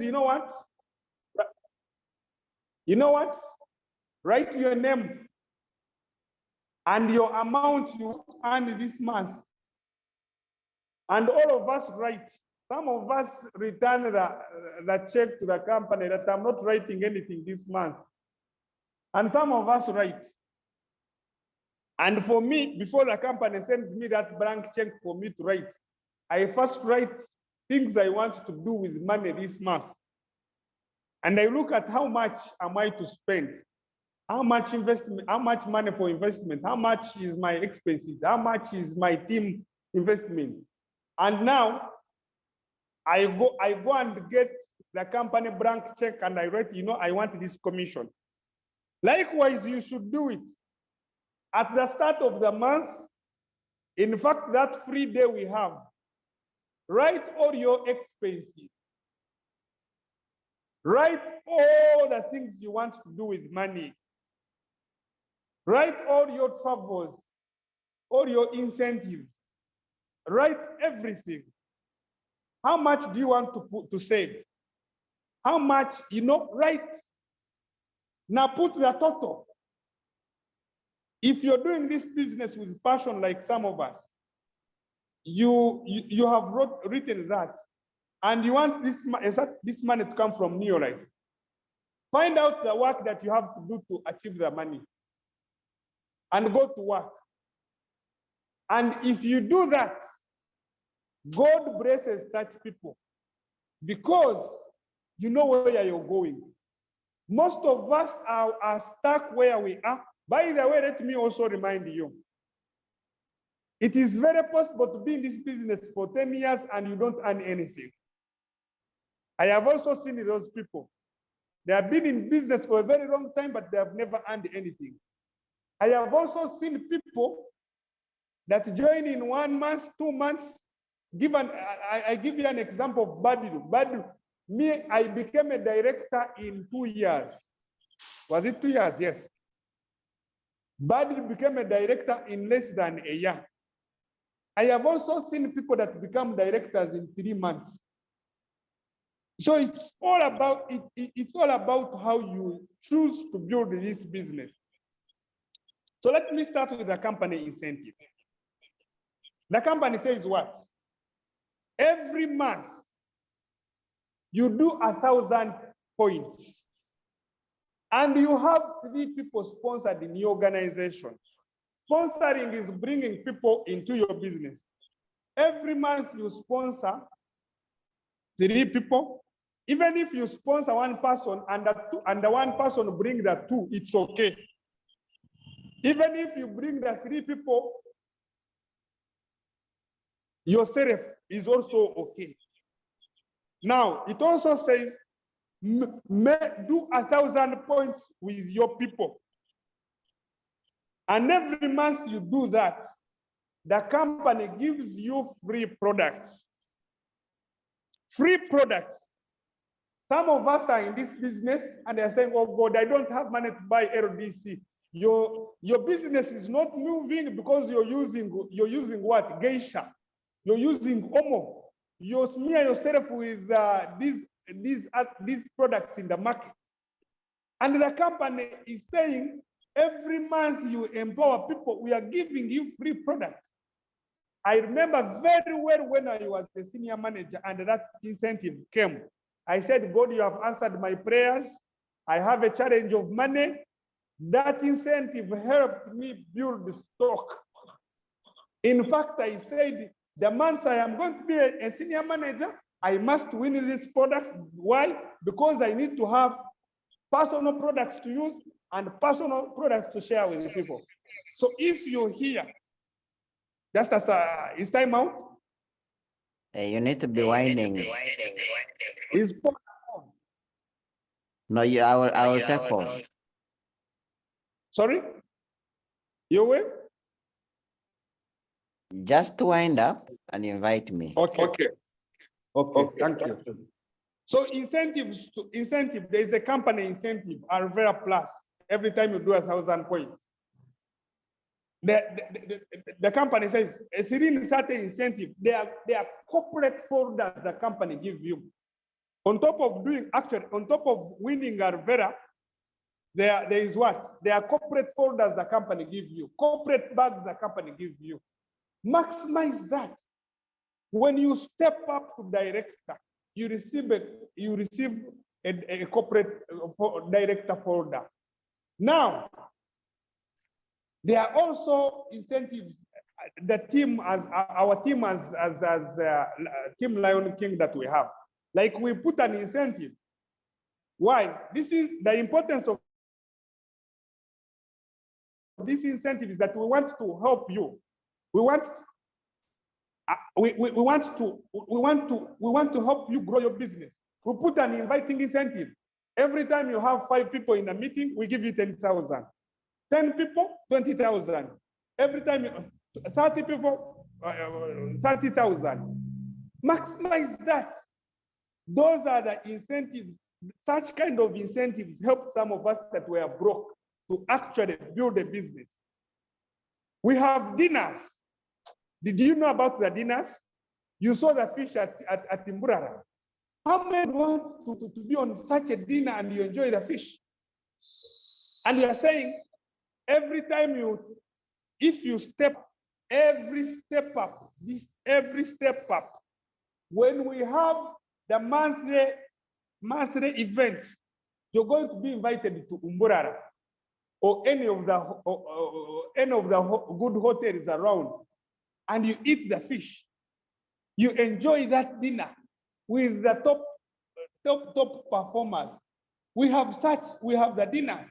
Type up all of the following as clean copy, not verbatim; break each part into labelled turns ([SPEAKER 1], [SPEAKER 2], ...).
[SPEAKER 1] you know what? You know what? Write your name and your amount you earn this month. And all of us write. Some of us return the check to the company that I'm not writing anything this month. And some of us write. And for me, before the company sends me that blank check for me to write, I first write things I want to do with money this month. And I look at how much am I to spend? How much investment, how much money for investment? How much is my expenses? How much is my team investment? And now I go and get the company blank check and I write, you know, I want this commission. Likewise, you should do it. At the start of the month, in fact, that free day we have, write all your expenses. Write all the things you want to do with money. Write all your travels, all your incentives. Write everything. How much do you want to save? How much, you know, write. Now put the total. If you're doing this business with passion like some of us, you have written that, and you want this money to come from your life. Find out the work that you have to do to achieve the money and go to work. And if you do that, God blesses such people because you know where you're going. Most of us are stuck where we are. By the way, let me also remind you, it is very possible to be in this business for 10 years and you don't earn anything. I have also seen those people. They have been in business for a very long time, but they have never earned anything. I have also seen people that join in 1 month, 2 months. I give you an example of Badilu. Badilu, me, I became a director in 2 years. Was it 2 years? Yes. Badilu became a director in less than a year. I have also seen people that become directors in 3 months. So it's all about it's all about how you choose to build this business. So let me start with the company incentive. The company says what? Every month you do 1,000 points, and you have 3 people sponsored in your organization. Sponsoring is bringing people into your business. Every month you sponsor 3 people. Even if you sponsor 1 person and the 1 person bring the 2, it's okay. Even if you bring the 3 people, yourself is also okay. Now, it also says, do 1,000 points with your people. And every month you do that, the company gives you free products. Free products. Some of us are in this business and they're saying, oh God, I don't have money to buy LDC. Your business is not moving because you're using what? Geisha. You're using Omo. You smear yourself with these products in the market. And the company is saying, every month you empower people, we are giving you free products. I remember very well when I was a senior manager and that incentive came. I said, God, you have answered my prayers. I have a challenge of money. That incentive helped me build the stock. In fact, I said, the months I am going to be a senior manager, I must win this product. Why? Because I need to have personal products to use and personal products to share with the people. So if you're here, just as it's time out.
[SPEAKER 2] You need to be winding. No, I will take home.
[SPEAKER 1] Sorry? You will?
[SPEAKER 2] Just wind up and invite me.
[SPEAKER 1] Okay. Thank you. So incentive, there is a company incentive, Arvera Plus, every time you do 1,000 points. The company says, a certain incentive, they are corporate folders the company gives you. On top of winning Arvera, there is what? There are corporate folders the company gives you, corporate bags the company gives you. Maximize that. When you step up to director, you receive a corporate director folder. Now, there are also incentives. The team, our team as Team Lion King that we have, like we put an incentive. Why? This is the importance of this incentive is that we want to help you. We want to help you grow your business. We put an inviting incentive. Every time you have 5 people in a meeting, we give you 10,000. 10 people, 20,000. Every time you 30 people, 30,000. Maximize that. Those are the incentives. Such kind of incentives help some of us that were broke to actually build a business. We have dinners. Did you know about the dinners? You saw the fish at Timburara. How many want to be on such a dinner and you enjoy the fish? And you are saying, every time if you every step up, when we have the monthly events, you're going to be invited to Umburara or any of the good hotels around, and you eat the fish. You enjoy that dinner with the top performers. We have the dinners,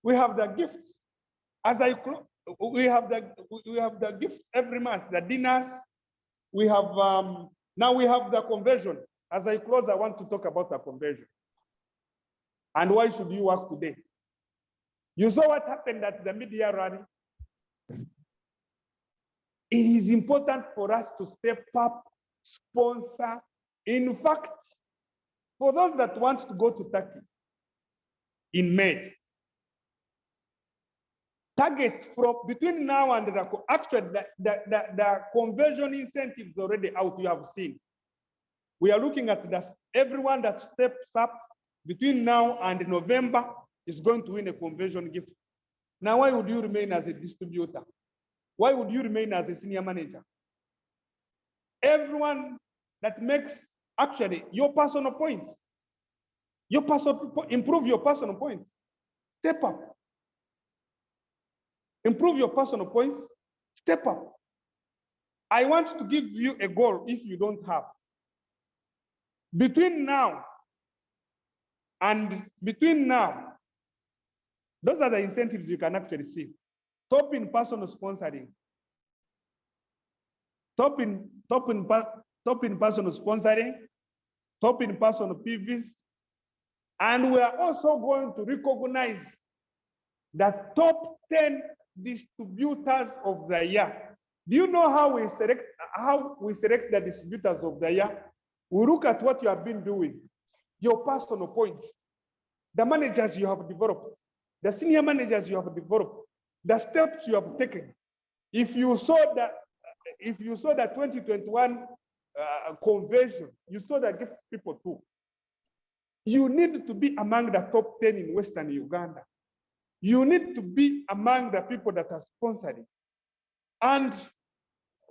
[SPEAKER 1] we have the gifts. We have the gifts every month, the dinners. We have now we have the conversion. As I close, I want to talk about the conversion. And why should you work today? You saw what happened at the media rally. It is important for us to step up, sponsor. In fact, for those that want to go to Turkey in May, target from between now and the conversion incentives already out, you have seen. We are looking at everyone that steps up between now and November is going to win a conversion gift. Now, why would you remain as a distributor? Why would you remain as a senior manager? Everyone that makes actually your personal points, improve your personal points, step up. Improve your personal points, step up. I want to give you a goal if you don't have. Between now, those are the incentives you can actually see. Top in personal sponsoring. Top in personal sponsoring, top in personal PVs. And we are also going to recognize the top 10 distributors of the year. Do you know how we select the distributors of the year? We look at what you have been doing, your personal points, the managers you have developed, the senior managers you have developed, the steps you have taken. If you saw the 2021 conversion, you saw the gift people too. You need to be among the top 10 in Western Uganda. You need to be among the people that are sponsoring. And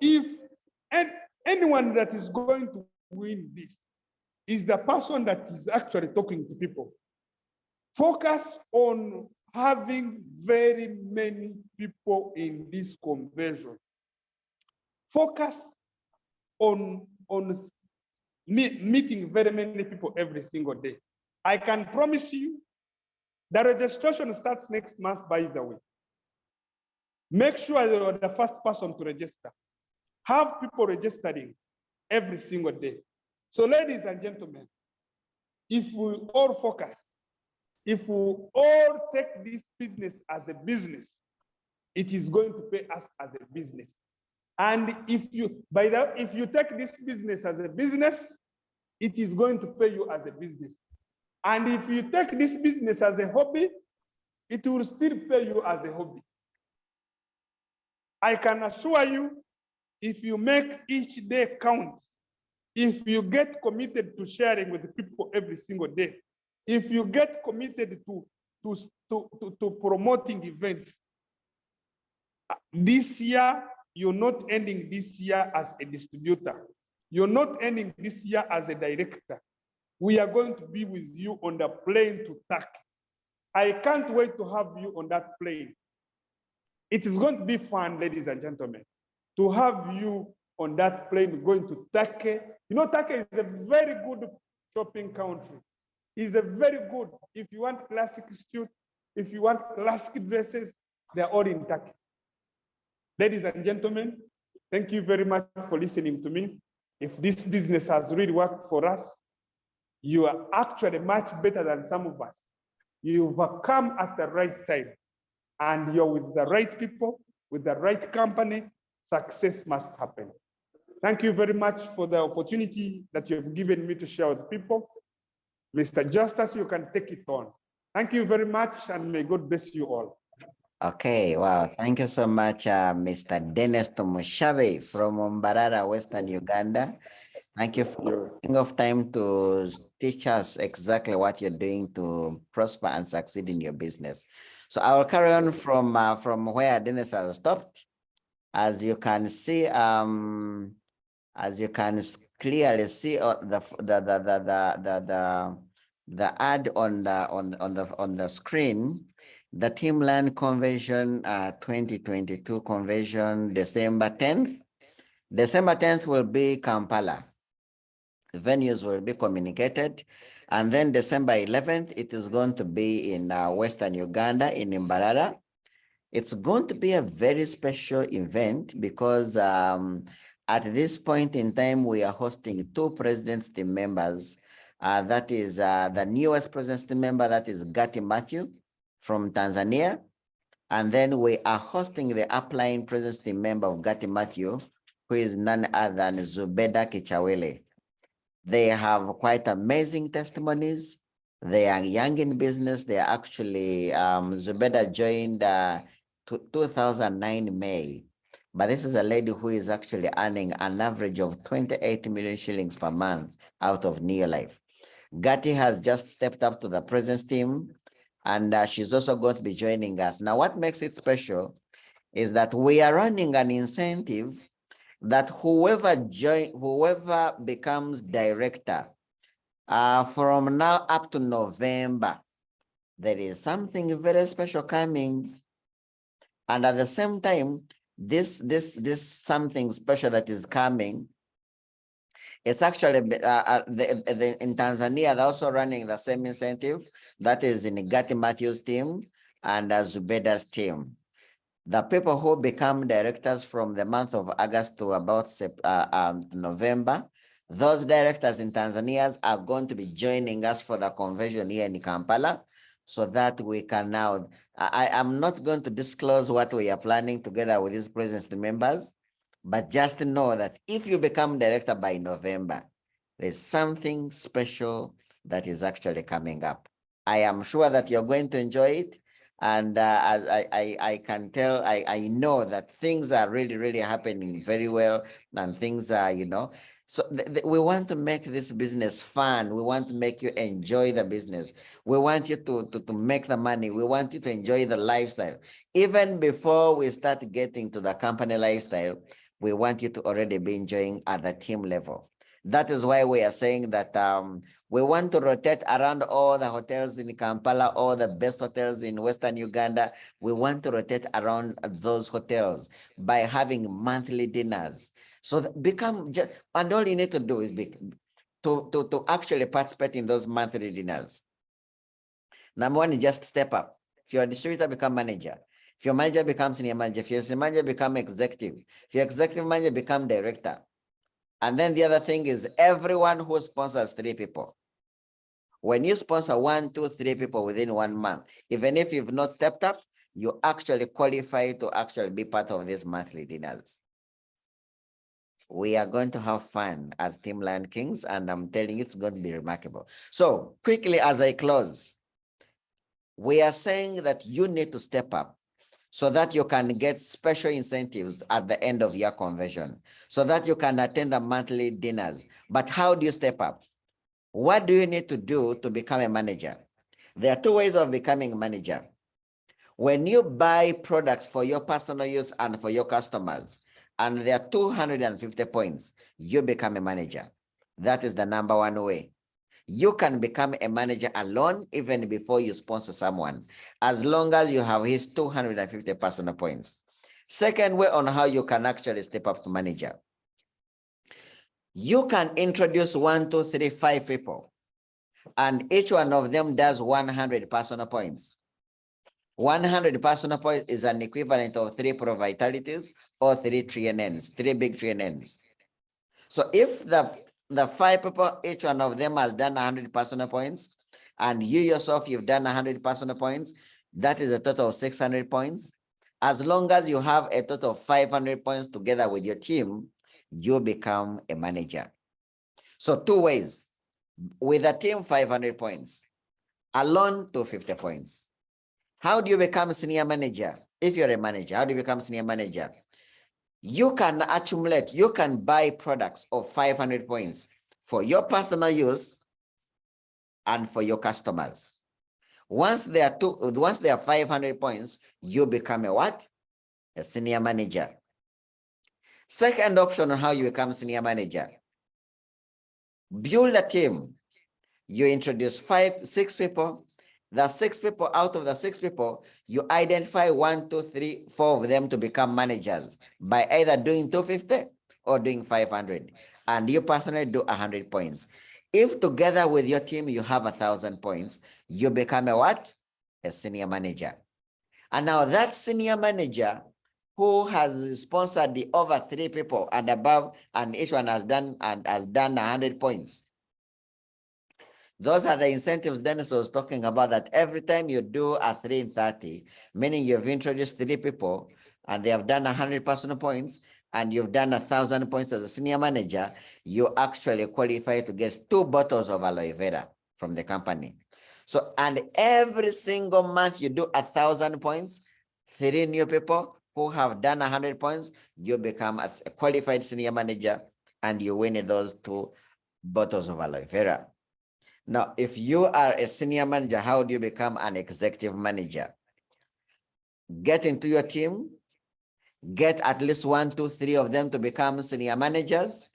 [SPEAKER 1] if anyone that is going to win this is the person that is actually talking to people. Focus on having very many people in this conversion. Focus on meeting very many people every single day. I can promise you the registration starts next month, by the way. Make sure you're the first person to register. Have people registering every single day. So ladies and gentlemen, if we all focus, if we all take this business as a business, it is going to pay us as a business. And if you take this business as a business, it is going to pay you as a business. And if you take this business as a hobby, it will still pay you as a hobby. I can assure you, if you make each day count, if you get committed to sharing with people every single day, if you get committed to promoting events, this year, you're not ending this year as a distributor. You're not ending this year as a director. We are going to be with you on the plane to Turkey. I can't wait to have you on that plane. It is going to be fun, ladies and gentlemen, to have you on that plane going to Turkey. You know, Turkey is a very good shopping country. It's a very good, if you want classic suits, if you want classic dresses, they're all in Turkey. Ladies and gentlemen, thank you very much for listening to me. If this business has really worked for us, you are actually much better than some of us. You've come at the right time, and you're with the right people, with the right company. Success must happen. Thank you very much for the opportunity that you've given me to share with people. Mr. Justus, you can take it on. Thank you very much, and may God bless you all.
[SPEAKER 2] Okay, wow. Thank you so much, Mr. Denis&Justus from Mbarara, Western Uganda. Thank you for taking off time to teach us exactly what you're doing to prosper and succeed in your business. So I will carry on from where Denis has stopped. As you can see, as you can clearly see the ad on the screen, the Teamland Convention 2022 convention, December 10th. December 10th will be Kampala. The venues will be communicated. And then December 11th, it is going to be in Western Uganda, in Mbarara. It's going to be a very special event because at this point in time, we are hosting 2 President's Team members. That is the newest President's Team member, that is Gati Matthew from Tanzania. And then we are hosting the upline President's Team member of Gati Matthew, who is none other than Zubeda Kichawele. They have quite amazing testimonies. They are young in business. They are actually, Zubeda joined 2009 May. But this is a lady who is actually earning an average of 28 million shillings per month out of Neolife. Gati has just stepped up to the President's Team, and she's also going to be joining us. Now, what makes it special is that we are running an incentive that whoever becomes director from now up to November, there is something very special coming. And at the same time, this something special that is coming, it's actually in Tanzania, they're also running the same incentive that is in Gati Matthews' team and Zubeda's team. The people who become directors from the month of August to about November, those directors in Tanzania are going to be joining us for the convention here in Kampala, so that we can now, I am not going to disclose what we are planning together with these President's members, but just know that if you become director by November, there's something special that is actually coming up. I am sure that you're going to enjoy it. And as I can tell, I know that things are really happening very well, and things are, you know, so we want to make this business fun. We want to make you enjoy the business. We want you to make the money. We want you to enjoy the lifestyle. Even before we start getting to the company lifestyle, we want you to already be enjoying at the team level. That is why we are saying that we want to rotate around all the hotels in Kampala, all the best hotels in Western Uganda. We want to rotate around those hotels by having monthly dinners. So and all you need to do is to actually participate in those monthly dinners. Number one, just step up. If you're a distributor, become manager. If your manager becomes senior manager, if you're senior manager, become executive. If you're executive manager, become director. And then the other thing is everyone who sponsors 3 people. When you sponsor 1, 2, 3 people within 1 month, even if you've not stepped up, you actually qualify to actually be part of these monthly dinners. We are going to have fun as Team Lion Kings, and I'm telling you, it's going to be remarkable. So quickly as I close, we are saying that you need to step up. so that you can get special incentives at the end of your conversion, so that you can attend the monthly dinners. But how do you step up? What do you need to do to become a manager? There are two ways of becoming a manager. When you buy products for your personal use and for your customers, and there are 250 points, you become a manager. That is the number one way. You can become a manager alone even before you sponsor someone, as long as you have his 250 personal points. Second way on how you can actually step up to manager. You can introduce 1, 2, 3, 5 people, and each one of them does 100 personal points. 100 personal points is an equivalent of 3 Pro Vitalities or 3 TNNs, 3 big TNNs. So if the 5 people, each one of them has done 100 personal points, and you yourself, you've done 100 personal points, that is a total of 600 points. As long as you have a total of 500 points together with your team, you become a manager. So 2 ways. With a team, 500 points. Alone, 250 points. How do you become senior manager? If you're a manager, how do you become senior manager? You can accumulate, you can buy products of 500 points for your personal use and for your customers. Once there are 500 points, you become a what? A senior manager. Second option on how you become senior manager. Build a team. You introduce 5, 6 people. The 6 people, out of the 6 people, you identify 1, 2, 3, 4 of them to become managers by either doing 250 or doing 500. And you personally do 100 points. If together with your team, you have 1,000 points, you become a what? A senior manager. And now that senior manager who has sponsored the over 3 people and above, and each one has done 100 points. Those are the incentives Dennis was talking about, that every time you do a 3 in 30, meaning you've introduced 3 people and they have done 100 personal points and you've done 1,000 points as a senior manager, you actually qualify to get 2 bottles of aloe vera from the company. So, and every single month you do 1,000 points, 3 new people who have done 100 points, you become a qualified senior manager and you win those 2 bottles of aloe vera. Now, if you are a senior manager, how do you become an executive manager? Get into your team, get at least 1, 2, 3 of them to become senior managers,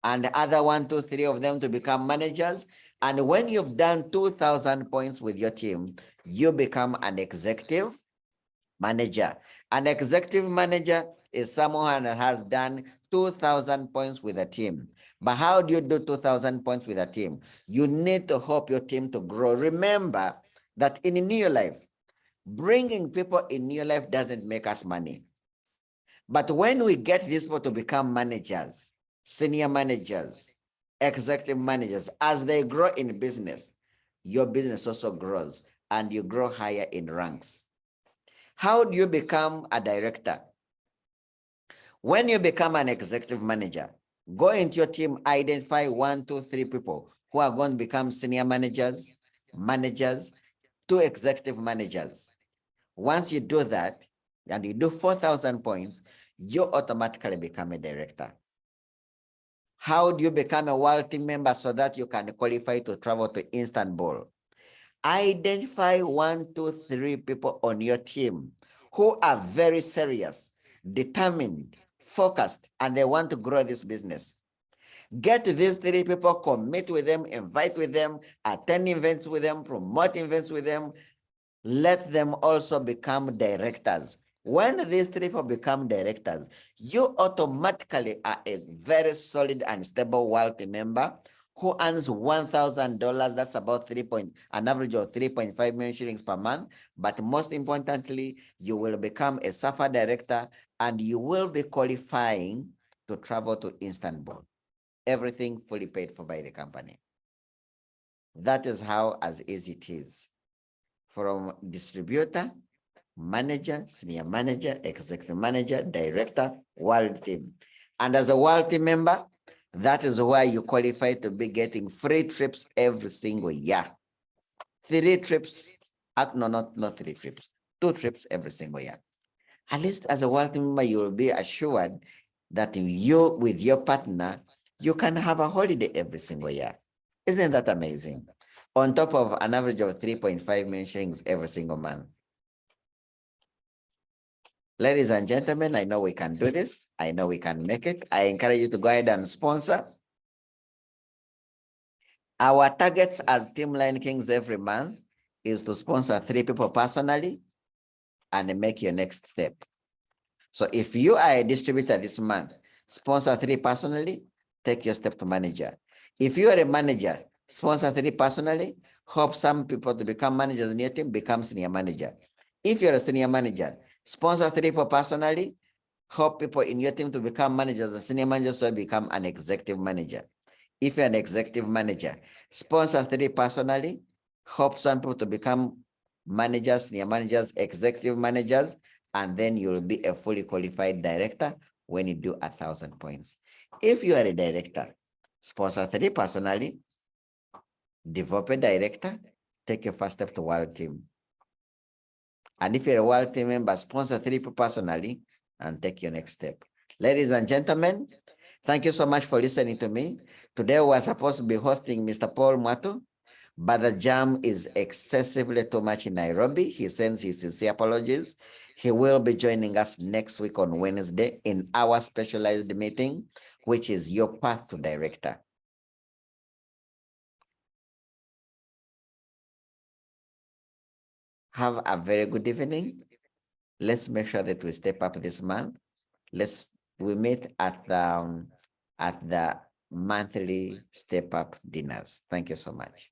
[SPEAKER 2] and the other 1, 2, 3 of them to become managers. And when you've done 2,000 points with your team, you become an executive manager. An executive manager is someone that has done 2,000 points with a team. But how do you do 2,000 points with a team? You need to help your team to grow. Remember that in New Life, bringing people in New Life doesn't make us money. But when we get these people to become managers, senior managers, executive managers, as they grow in business, your business also grows and you grow higher in ranks. How do you become a director? When you become an executive manager, go into your team, identify 1, 2, 3 people who are going to become senior managers, 2 executive managers. Once you do that, and you do 4,000 points, you automatically become a director. How do you become a world team member so that you can qualify to travel to Istanbul? Identify 1, 2, 3 people on your team who are very serious, determined, focused, and they want to grow this business. Get these 3 people, commit with them, invite with them, attend events with them, promote events with them. Let them also become directors. When these 3 people become directors, you automatically are a very solid and stable wealthy member who earns $1,000. That's about an average of 3.5 million shillings per month. But most importantly, you will become a SAFA director and you will be qualifying to travel to Istanbul. Everything fully paid for by the company. That is how as easy it is. From distributor, manager, senior manager, executive manager, director, world team. And as a world team member, that is why you qualify to be getting free trips every single year. 3 trips, no, not 3 trips, 2 trips every single year. At least as a world team member, you will be assured that you, with your partner, you can have a holiday every single year. Isn't that amazing? On top of an average of 3.5 million shillings every single month. Ladies and gentlemen, I know we can do this. I know we can make it. I encourage you to go ahead and sponsor. Our targets as Team Lion Kings every month is to sponsor 3 people personally and make your next step. So if you are a distributor this month, sponsor 3 personally, take your step to manager. If you are a manager, sponsor 3 personally, help some people to become managers in your team, become senior manager. If you're a senior manager, sponsor 3 people personally, help people in your team to become managers and senior managers, so become an executive manager. If you're an executive manager, sponsor 3 personally, help some people to become managers, senior managers, executive managers, and then you'll be a fully qualified director when you do 1,000 points. If you are a director, sponsor 3 personally, develop a director, take your first step to world team. And if you're a world team member, sponsor 3 people personally and take your next step. Ladies and gentlemen, thank you so much for listening to me. Today we are supposed to be hosting Mr. Paul Mwato, but the jam is excessively too much in Nairobi. He sends his sincere apologies. He will be joining us next week on Wednesday in our specialized meeting, which is your path to director. Have a very good evening. Let's make sure that we step up this month. We meet at the monthly step up dinners. Thank you so much.